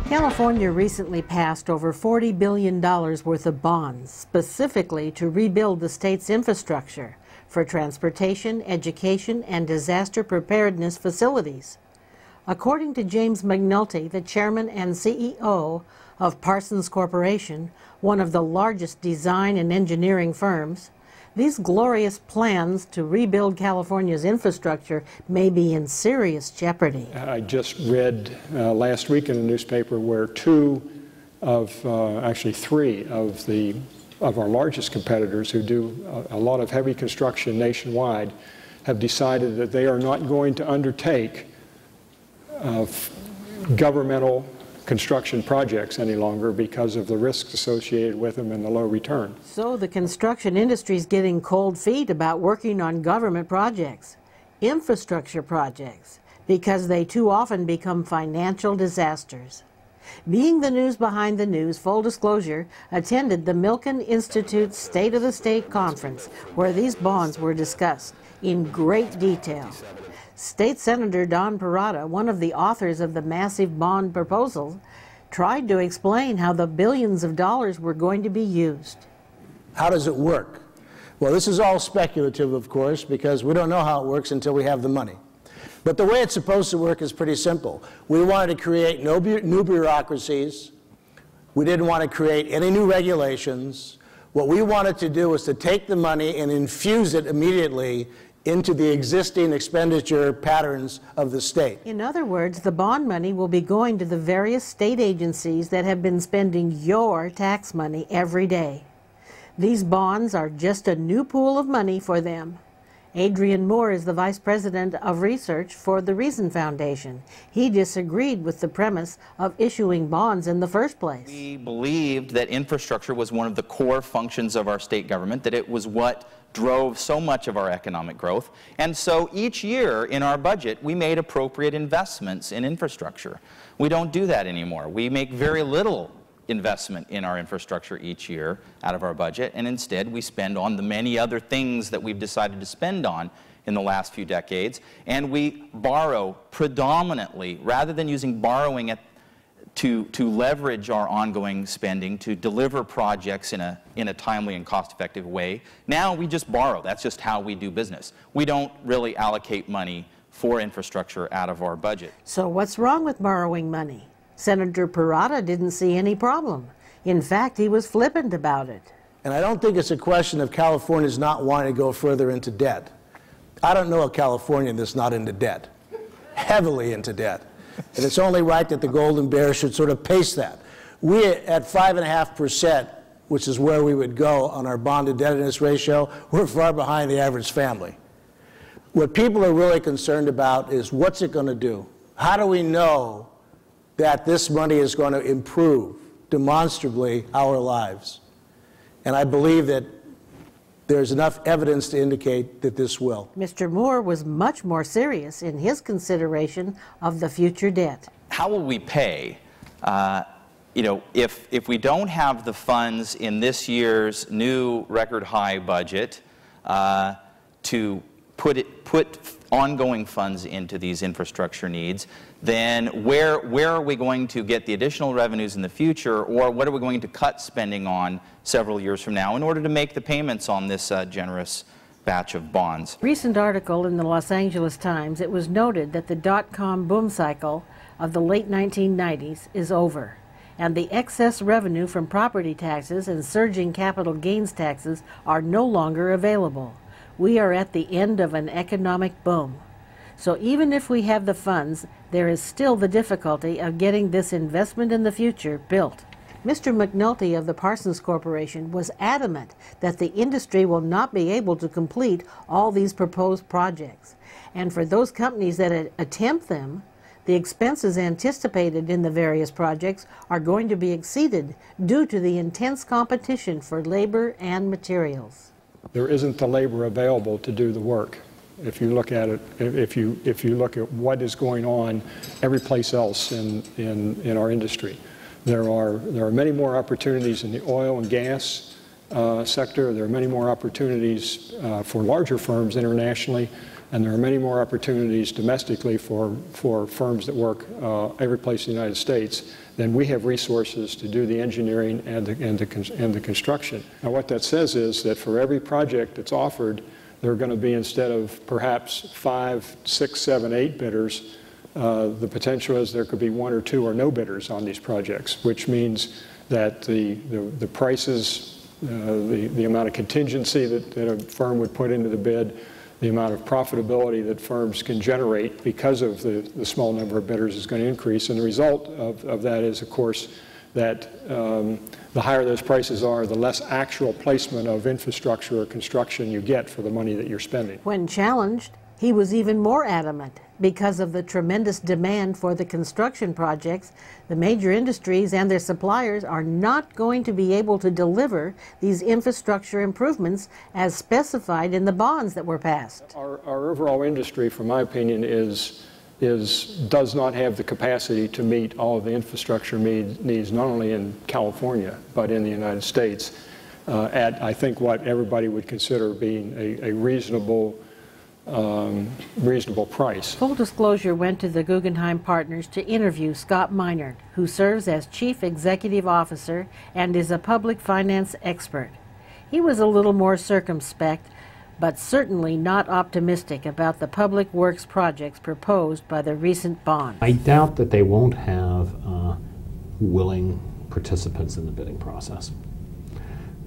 California recently passed over $40 billion worth of bonds, specifically to rebuild the state's infrastructure for transportation, education, and disaster preparedness facilities. According to James McNulty, the chairman and CEO of Parsons Corporation, one of the largest design and engineering firms, these glorious plans to rebuild California's infrastructure may be in serious jeopardy. I just read last week in the newspaper where actually three of our largest competitors who do a lot of heavy construction nationwide have decided that they are not going to undertake governmental construction projects any longer because of the risks associated with them and the low return. So the construction industry is getting cold feet about working on government projects, infrastructure projects, because they too often become financial disasters. Being the news behind the news, full disclosure, attended the Milken Institute State of the State Conference, where these bonds were discussed in great detail. State Senator Don Perrotta, one of the authors of the massive bond proposal, tried to explain how the billions of dollars were going to be used. How does it work? Well, this is all speculative, of course, because we don't know how it works until we have the money. But the way it's supposed to work is pretty simple. We wanted to create no new bureaucracies. We didn't want to create any new regulations. What we wanted to do was to take the money and infuse it immediately into the existing expenditure patterns of the state. In other words, the bond money will be going to the various state agencies that have been spending your tax money every day. These bonds are just a new pool of money for them. Adrian Moore is the Vice President of Research for the Reason Foundation. He disagreed with the premise of issuing bonds in the first place. We believed that infrastructure was one of the core functions of our state government, that it was what drove so much of our economic growth. And so each year in our budget, we made appropriate investments in infrastructure. We don't do that anymore. We make very little investment in our infrastructure each year out of our budget, and instead we spend on the many other things that we've decided to spend on in the last few decades, and we borrow predominantly, rather than using borrowing to leverage our ongoing spending to deliver projects in a timely and cost-effective way. Now we just borrow. That's just how we do business. We don't really allocate money for infrastructure out of our budget. So what's wrong with borrowing money? Senator Perrotta didn't see any problem. In fact, he was flippant about it. And I don't think it's a question of Californians not wanting to go further into debt. I don't know a Californian that's not into debt, heavily into debt. And it's only right that the Golden Bear should sort of pace that. We, at 5.5%, which is where we would go on our bond-to-indebtedness ratio, we're far behind the average family. What people are really concerned about is what's it going to do? How do we know that this money is going to improve demonstrably our lives? And I believe that there's enough evidence to indicate that this will. Mr. Moore was much more serious in his consideration of the future debt. How will we pay? You know, if we don't have the funds in this year's new record high budget to put ongoing funds into these infrastructure needs, then where are we going to get the additional revenues in the future, or what are we going to cut spending on several years from now in order to make the payments on this generous batch of bonds? Recent article in the Los Angeles Times, it was noted that the dot-com boom cycle of the late 1990s is over, and the excess revenue from property taxes and surging capital gains taxes are no longer available. We are at the end of an economic boom. So even if we have the funds, there is still the difficulty of getting this investment in the future built. Mr. McNulty of the Parsons Corporation was adamant that the industry will not be able to complete all these proposed projects. And for those companies that attempt them, the expenses anticipated in the various projects are going to be exceeded due to the intense competition for labor and materials. There isn't the labor available to do the work. If you look at it, if you look at what is going on every place else in our industry, there are many more opportunities in the oil and gas sector. There are many more opportunities for larger firms internationally, and there are many more opportunities domestically for firms that work every place in the United States. Then we have resources to do the engineering and the construction. Now, what that says is that for every project that's offered, there are going to be, instead of perhaps 5, 6, 7, 8 bidders, the potential is there could be 1 or 2 or no bidders on these projects, which means that the prices, the amount of contingency that a firm would put into the bid, the amount of profitability that firms can generate because of the small number of bidders is going to increase. And the result of that is, of course, that the higher those prices are, the less actual placement of infrastructure or construction you get for the money that you're spending. When challenged, he was even more adamant. Because of the tremendous demand for the construction projects, the major industries and their suppliers are not going to be able to deliver these infrastructure improvements as specified in the bonds that were passed. Our overall industry, from my opinion, does not have the capacity to meet all of the infrastructure needs, not only in California, but in the United States, at, I think, what everybody would consider being a reasonable price. Full disclosure went to the Guggenheim Partners to interview Scott Minerd, who serves as Chief Executive Officer and is a public finance expert. He was a little more circumspect, but certainly not optimistic about the public works projects proposed by the recent bond. I doubt that they won't have willing participants in the bidding process.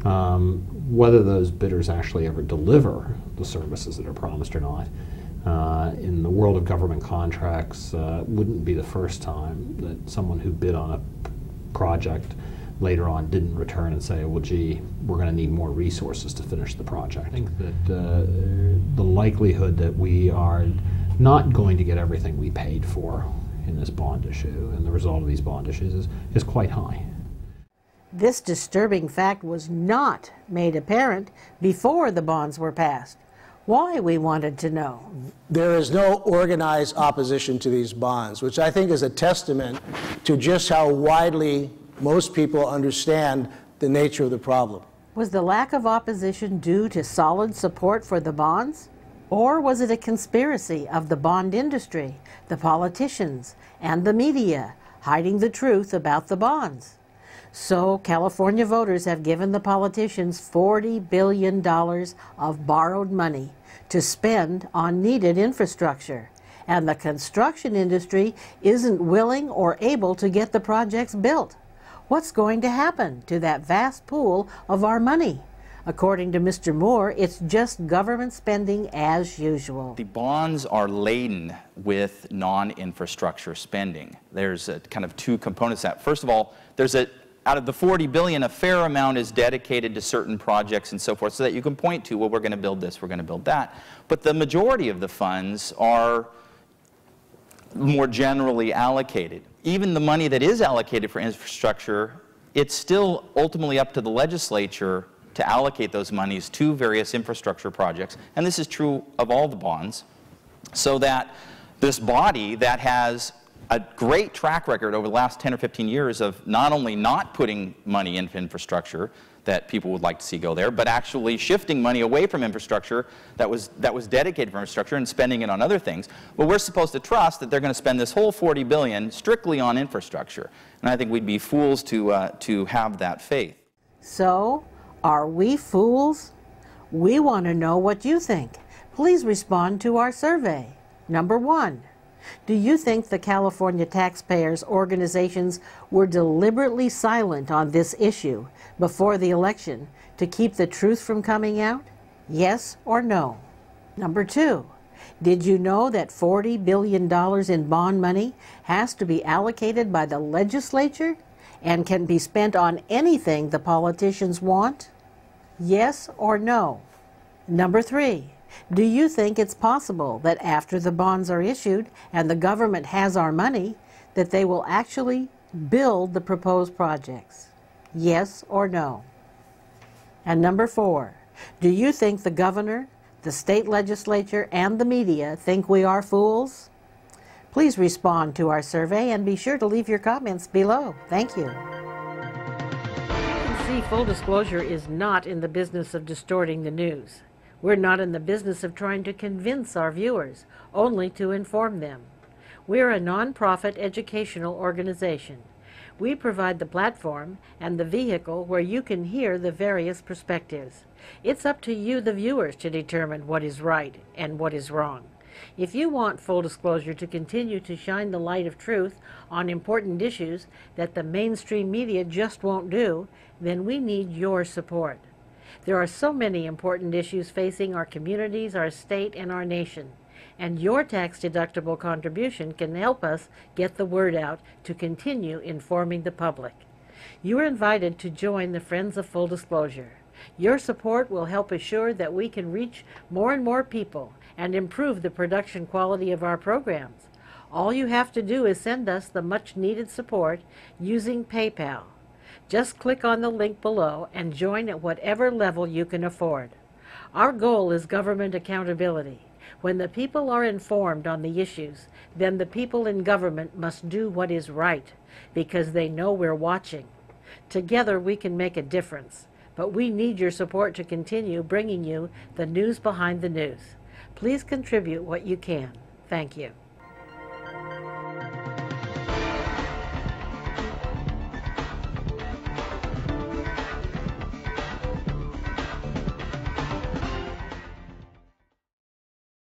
Whether those bidders actually ever deliver the services that are promised or not, in the world of government contracts, wouldn't be the first time that someone who bid on a project later on didn't return and say, well, gee, we're going to need more resources to finish the project. I think that the likelihood that we are not going to get everything we paid for in this bond issue and the result of these bond issues is quite high. This disturbing fact was not made apparent before the bonds were passed. Why, we wanted to know. There is no organized opposition to these bonds, which I think is a testament to just how widely most people understand the nature of the problem. Was the lack of opposition due to solid support for the bonds? Or was it a conspiracy of the bond industry, the politicians, and the media, hiding the truth about the bonds? So California voters have given the politicians $40 billion of borrowed money to spend on needed infrastructure, and the construction industry isn't willing or able to get the projects built. What's going to happen to that vast pool of our money? According to Mr. Moore, it's just government spending as usual. The bonds are laden with non-infrastructure spending. There's kind of 2 components to that. First of all, out of the $40 billion, a fair amount is dedicated to certain projects and so forth, so that you can point to, well, we're going to build this, we're going to build that. But the majority of the funds are more generally allocated. Even the money that is allocated for infrastructure, it's still ultimately up to the legislature to allocate those monies to various infrastructure projects. And this is true of all the bonds, so that this body that has a great track record over the last 10 or 15 years of not only not putting money into infrastructure that people would like to see go there, but actually shifting money away from infrastructure that was dedicated for infrastructure and spending it on other things. Well, we're supposed to trust that they're going to spend this whole $40 billion strictly on infrastructure. And I think we'd be fools to have that faith. So, are we fools? We want to know what you think. Please respond to our survey. Number 1. Do you think the California taxpayers' organizations were deliberately silent on this issue before the election to keep the truth from coming out? Yes or no? Number 2, did you know that $40 billion in bond money has to be allocated by the legislature and can be spent on anything the politicians want? Yes or no? Number 3, do you think it's possible that after the bonds are issued and the government has our money, that they will actually build the proposed projects? Yes or no? And number 4, do you think the governor, the state legislature, and the media think we are fools? Please respond to our survey and be sure to leave your comments below. Thank you. You can see See, full disclosure is not in the business of distorting the news. We're not in the business of trying to convince our viewers, only to inform them. We're a nonprofit educational organization. We provide the platform and the vehicle where you can hear the various perspectives. It's up to you, the viewers, to determine what is right and what is wrong. If you want full disclosure to continue to shine the light of truth on important issues that the mainstream media just won't do, then we need your support. There are so many important issues facing our communities, our state, and our nation, and your tax-deductible contribution can help us get the word out to continue informing the public. You are invited to join the Friends of Full Disclosure. Your support will help assure that we can reach more and more people and improve the production quality of our programs. All you have to do is send us the much-needed support using PayPal. Just click on the link below and join at whatever level you can afford. Our goal is government accountability. When the people are informed on the issues, then the people in government must do what is right, because they know we're watching. Together we can make a difference, but we need your support to continue bringing you the news behind the news. Please contribute what you can. Thank you.